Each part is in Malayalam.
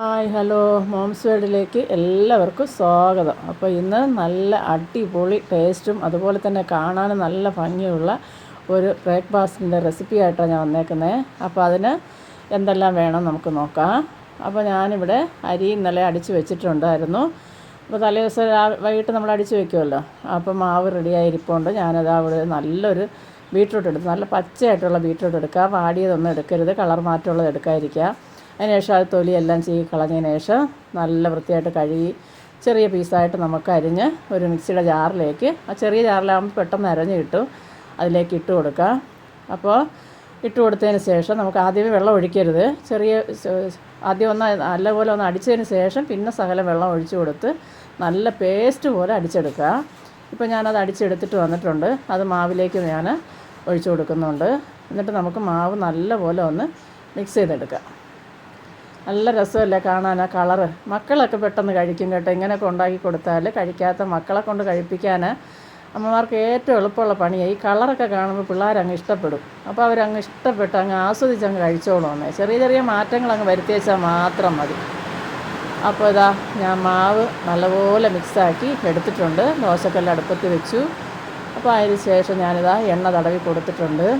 ഹായ് ഹലോ മോംസ് വേൾഡിലേക്ക് എല്ലാവർക്കും സ്വാഗതം. അപ്പോൾ ഇന്ന് നല്ല അടിപൊളി ടേസ്റ്റും അതുപോലെ തന്നെ കാണാനും നല്ല ഭംഗിയുള്ള ഒരു ബ്രേക്ക്ഫാസ്റ്റിൻ്റെ റെസിപ്പി ആയിട്ടാണ് ഞാൻ വന്നേക്കുന്നത്. അപ്പോൾ അതിന് എന്തെല്ലാം വേണം നമുക്ക് നോക്കാം. അപ്പോൾ ഞാനിവിടെ അരി ഇന്നലെ അടിച്ച് വെച്ചിട്ടുണ്ടായിരുന്നു. അപ്പോൾ തലേ ദിവസം വൈകിട്ട് നമ്മൾ അടിച്ച് വെക്കുമല്ലോ. അപ്പോൾ മാവ് റെഡിയായിരിപ്പുണ്ട്. ഞാനത് അവിടെ നല്ലൊരു ബീട്രൂട്ട് എടുത്ത് നല്ല പച്ചയായിട്ടുള്ള ബീട്രൂട്ട് എടുക്കുക. വാടിയതൊന്നും എടുക്കരുത്, കളർ മാറ്റമുള്ളത് എടുക്കാതിരിക്കുക. അതിനുശേഷം അത് തൊലിയെല്ലാം ചീകി കളഞ്ഞതിന് ശേഷം നല്ല വൃത്തിയായിട്ട് കഴുകി ചെറിയ പീസായിട്ട് നമുക്ക് അരിഞ്ഞ് ഒരു മിക്സിയുടെ ജാറിലേക്ക്, ആ ചെറിയ ജാറിലാകുമ്പോൾ പെട്ടെന്ന് അരഞ്ഞ് കിട്ടും, അതിലേക്ക് ഇട്ട് കൊടുക്കാം. അപ്പോൾ ഇട്ട് കൊടുത്തതിന് ശേഷം നമുക്ക് ആദ്യമേ വെള്ളം ഒഴിക്കരുത്. ആദ്യം ഒന്ന് നല്ലപോലെ ഒന്ന് അടിച്ചതിന് ശേഷം പിന്നെ ശകലം വെള്ളം ഒഴിച്ചു കൊടുത്ത് നല്ല പേസ്റ്റ് പോലെ അടിച്ചെടുക്കുക. ഇപ്പോൾ ഞാനത് അടിച്ചെടുത്തിട്ട് വന്നിട്ടുണ്ട്. അത് മാവിലേക്ക് ഞാൻ ഒഴിച്ചു കൊടുക്കുന്നുണ്ട്. എന്നിട്ട് നമുക്ക് മാവ് നല്ലപോലെ ഒന്ന് മിക്സ് ചെയ്തെടുക്കാം. നല്ല രസമല്ലേ കാണാൻ, ആ കളറ്. മക്കളൊക്കെ പെട്ടെന്ന് കഴിക്കും കേട്ടോ. ഇങ്ങനെയൊക്കെ ഉണ്ടാക്കി കൊടുത്താൽ കഴിക്കാത്ത മക്കളെ കൊണ്ട് കഴിപ്പിക്കാൻ അമ്മമാർക്ക് ഏറ്റവും എളുപ്പമുള്ള പണിയാണ്. ഈ കളറൊക്കെ കാണുമ്പോൾ പിള്ളേരങ്ങ് ഇഷ്ടപ്പെടും. അപ്പോൾ അവരങ്ങ് ഇഷ്ടപ്പെട്ട് അങ്ങ് ആസ്വദിച്ചങ്ങ് കഴിച്ചോളും. ചെറിയ ചെറിയ മാറ്റങ്ങൾ അങ്ങ് വരുത്തി വെച്ചാൽ മാത്രം മതി. അപ്പോൾ ഇതാ ഞാൻ മാവ് നല്ലപോലെ മിക്സാക്കി എടുത്തിട്ടുണ്ട്. ദോശക്കല്ല് അടുപ്പത്ത് വെച്ചു. അപ്പോൾ അതിന് ശേഷം ഞാനിതാ എണ്ണ തടവി കൊടുത്തിട്ടുണ്ട്.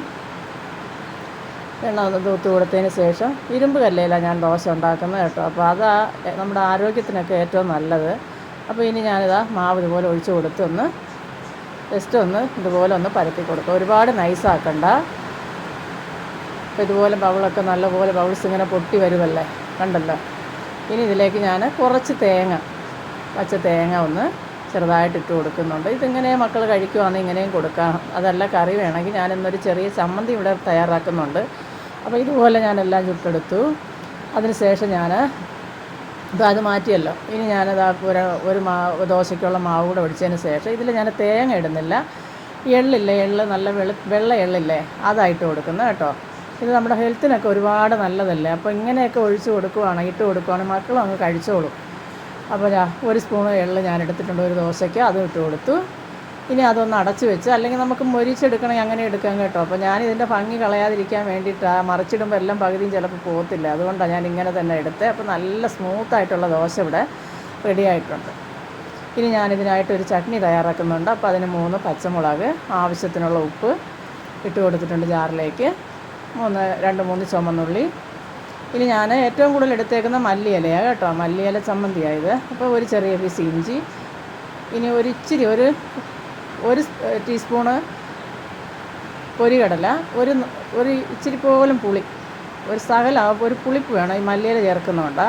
എണ്ണ ഒന്ന് തൂത്ത് കൊടുത്തതിന് ശേഷം ഇരുമ്പ് കല്ലിലാണ് ഞാൻ ദോശ ഉണ്ടാക്കുന്നത് കേട്ടോ. അപ്പോൾ അതാ നമ്മുടെ ആരോഗ്യത്തിനൊക്കെ ഏറ്റവും നല്ലത്. അപ്പോൾ ഇനി ഞാനിതാ മാവ് ഇതുപോലെ ഒഴിച്ച് കൊടുത്ത് ജസ്റ്റ് ഇതുപോലെ പരത്തി കൊടുക്കുക. ഒരുപാട് നൈസാക്കണ്ട. അപ്പോൾ ഇതുപോലെ ബൗളൊക്കെ നല്ലപോലെ ബൗൾസ് ഇങ്ങനെ പൊട്ടി വരുമല്ലേ, കണ്ടല്ലോ. ഇനി ഇതിലേക്ക് ഞാൻ കുറച്ച് പച്ച തേങ്ങ ചെറുതായിട്ട് ഇട്ട് കൊടുക്കുന്നുണ്ട്. ഇതിങ്ങനെ മക്കൾ കഴിക്കുവാണെങ്കിൽ ഇങ്ങനെയും കൊടുക്കാം. അതല്ല കറി വേണമെങ്കിൽ ഞാനിന്നൊരു ചെറിയ ചമ്മന്തി ഇവിടെ തയ്യാറാക്കുന്നുണ്ട്. അപ്പോൾ ഇതുപോലെ ഞാനെല്ലാം ചുട്ടെടുത്തു. അതിന് ശേഷം അത് മാറ്റിയല്ലോ. ഇനി ഞാനത് ഒരു ദോശയ്ക്കുള്ള മാവ് കൂടെ ഒഴിച്ചതിന് ശേഷം ഇതിൽ ഞാൻ തേങ്ങ ഇടുന്നില്ല. എള്ള് നല്ല വെള്ള എള്ളില്ലേ, അതായിട്ട് കൊടുക്കുന്നത് കേട്ടോ. ഇത് നമ്മുടെ ഹെൽത്തിനൊക്കെ ഒരുപാട് നല്ലതല്ലേ. അപ്പോൾ ഇങ്ങനെയൊക്കെ ഇട്ട് കൊടുക്കുവാണെങ്കിൽ മക്കളും അങ്ങ് കഴിച്ചോളും. അപ്പോൾ ഒരു സ്പൂൺ എള്ള് ഞാൻ എടുത്തിട്ടുണ്ട് ഒരു ദോശയ്ക്ക്, അതും ഇട്ട് കൊടുത്തു. ഇനി അതൊന്ന് അടച്ച് വെച്ച്, അല്ലെങ്കിൽ നമുക്ക് മൊരിച്ചെടുക്കണമെങ്കിൽ അങ്ങനെ എടുക്കാം കേട്ടോ. അപ്പോൾ ഞാനിതിൻ്റെ ഭംഗി കളയാതിരിക്കാൻ വേണ്ടിയിട്ടാണ്, മറിച്ചിടുമ്പോൾ എല്ലാം പകുതിയും ചിലപ്പോൾ പോകത്തില്ല. അതുകൊണ്ടാണ് ഞാൻ ഇങ്ങനെ തന്നെ എടുത്തത്. അപ്പോൾ നല്ല സ്മൂത്തായിട്ടുള്ള ദോശ ഇവിടെ റെഡി ആയിട്ടുണ്ട്. ഇനി ഞാനിതിനായിട്ടൊരു ചട്നി തയ്യാറാക്കുന്നുണ്ട്. അപ്പോൾ അതിന് 3 പച്ചമുളക്, ആവശ്യത്തിനുള്ള ഉപ്പ് ഇട്ട് കൊടുത്തിട്ടുണ്ട് ജാറിലേക്ക്. 2-3 ചുമന്നുള്ളി. ഇനി ഞാൻ ഏറ്റവും കൂടുതൽ എടുത്തേക്കുന്ന മല്ലിയിലയാണ് കേട്ടോ. മല്ലിയില ചമ്മന്തിയായത്. അപ്പോൾ ഒരു ചെറിയ പീസ് ഇഞ്ചി. ഇനി ഒരു ടീസ്പൂണ് പൊരികടല, ഒരു ഇച്ചിരി പോലും പുളി, ഒരു പുളിപ്പ് വേണം ഈ മല്ലിയില ചേർക്കുന്നുണ്ട്.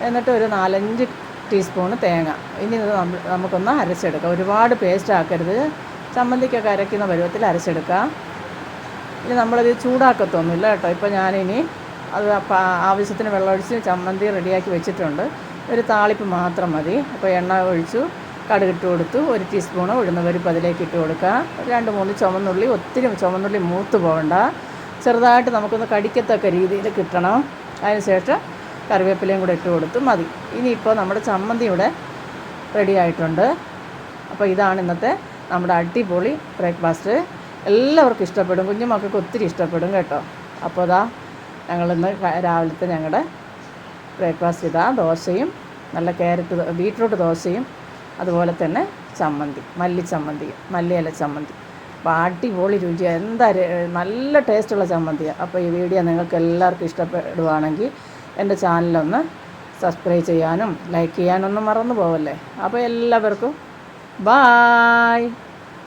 എന്നിട്ട് ഒരു 4-5 ടീസ്പൂണ് തേങ്ങ. ഇനി ഇത് നമുക്കൊന്ന് അരച്ചെടുക്കാം. ഒരുപാട് പേസ്റ്റ് ആക്കരുത്. ചമ്മന്തിക്കൊക്കെ അരയ്ക്കുന്ന പരുവത്തിൽ അരച്ചെടുക്കാം. ഇനി നമ്മളിത് ചൂടാക്കത്തൊന്നുമില്ല കേട്ടോ. ഇപ്പോൾ ഞാനിനി അത് ആവശ്യത്തിന് വെള്ളമൊഴിച്ച് ചമ്മന്തി റെഡിയാക്കി വെച്ചിട്ടുണ്ട്. ഒരു താളിപ്പ് മാത്രം മതി. അപ്പോൾ എണ്ണ ഒഴിച്ചു, കടുകിട്ട് കൊടുത്തു. 1 ടീസ്പൂണ് ഉഴുന്നുപരിപ്പ് അതിലേക്ക് ഇട്ട് കൊടുക്കുക. 2-3 ചുമന്നുള്ളി, ഒത്തിരി ചുമന്നുള്ളി മൂത്ത് പോകണ്ട, ചെറുതായിട്ട് നമുക്കൊന്ന് കടിക്കത്തക്ക രീതിയിൽ കിട്ടണം. അതിന് ശേഷം കറിവേപ്പിലയും കൂടെ ഇട്ട് കൊടുത്തു മതി. ഇനിയിപ്പോൾ നമ്മുടെ ചമ്മന്തി ഇവിടെ റെഡി ആയിട്ടുണ്ട്. അപ്പോൾ ഇതാണ് ഇന്നത്തെ നമ്മുടെ അടിപൊളി ബ്രേക്ക്ഫാസ്റ്റ്. എല്ലാവർക്കും ഇഷ്ടപ്പെടും, കുഞ്ഞുമക്കൾക്ക് ഒത്തിരി ഇഷ്ടപ്പെടും കേട്ടോ. അപ്പോൾ ഞങ്ങളിന്ന് രാവിലത്തെ ഞങ്ങളുടെ ബ്രേക്ക്ഫാസ്റ്റ് ദോശയും നല്ല ബീട്രൂട്ട് ദോശയും അതുപോലെ തന്നെ മല്ലിയില ചമ്മന്തി. അപ്പോൾ അടിപൊളി രുചിയാണ്, നല്ല ടേസ്റ്റുള്ള ചമ്മന്തിയാണ്. അപ്പോൾ ഈ വീഡിയോ നിങ്ങൾക്ക് എല്ലാവർക്കും ഇഷ്ടപ്പെടുവാണെങ്കിൽ എൻ്റെ ചാനലൊന്ന് സബ്സ്ക്രൈബ് ചെയ്യാനും ലൈക്ക് ചെയ്യാനൊന്നും മറന്നു പോവല്ലേ. അപ്പോൾ എല്ലാവർക്കും ബായ്.